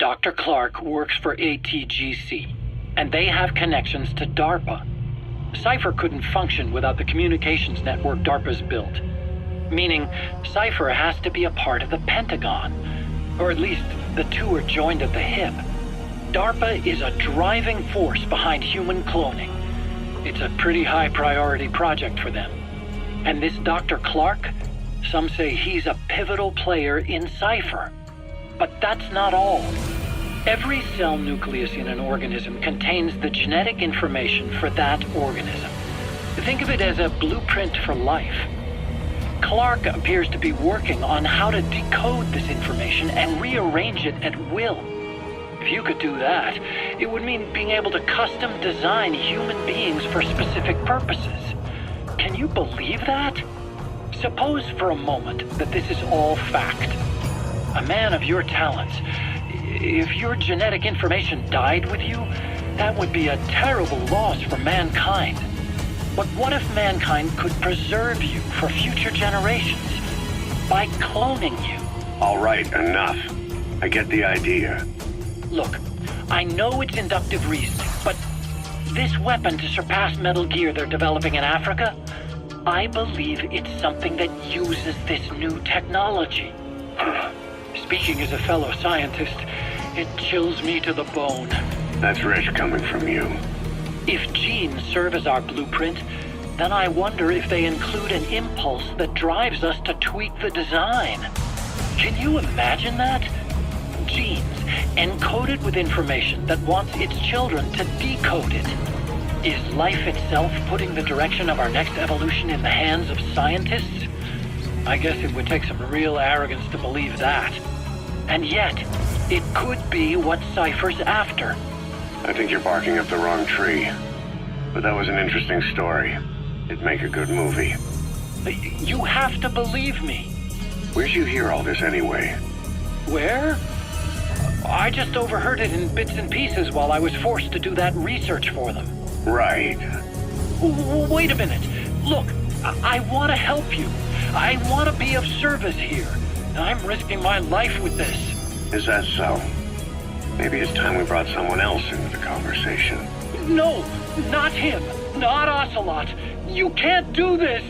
Dr. Clark works for ATGC, and they have connections to DARPA. Cypher couldn't function without the communications network DARPA's built. Meaning, Cypher has to be a part of the Pentagon. Or at least, the two are joined at the hip. DARPA is a driving force behind human cloning. It's a pretty high priority project for them. And this Dr. Clark, some say he's a pivotal player in Cypher. But that's not all. Every cell nucleus in an organism contains the genetic information for that organism. Think of it as a blueprint for life. Clark appears to be working on how to decode this information and rearrange it at will. If you could do that, it would mean being able to custom design human beings for specific purposes. Can you believe that? Suppose for a moment that this is all fact. A man of your talents, if your genetic information died with you, that would be a terrible loss for mankind. But what if mankind could preserve you for future generations by cloning you? All right, enough. I get the idea. Look, I know it's inductive reasoning, but this weapon to surpass Metal Gear they're developing in Africa, I believe it's something that uses this new technology. Speaking as a fellow scientist, it chills me to the bone. That's rich coming from you. If genes serve as our blueprint, then I wonder if they include an impulse that drives us to tweak the design. Can you imagine that? Genes, encoded with information that wants its children to decode it. Is life itself putting the direction of our next evolution in the hands of scientists? I guess it would take some real arrogance to believe that. And yet, it could be what Cypher's after. I think you're barking up the wrong tree. But that was an interesting story. It'd make a good movie. You have to believe me. Where'd you hear all this anyway? Where? I just overheard it in bits and pieces while I was forced to do that research for them. Right. Wait a minute. Look, I want to help you. I want to be of service here. I'm risking my life with this. Is that so? Maybe it's time we brought someone else into the conversation. No, not him. Not Ocelot. You can't do this.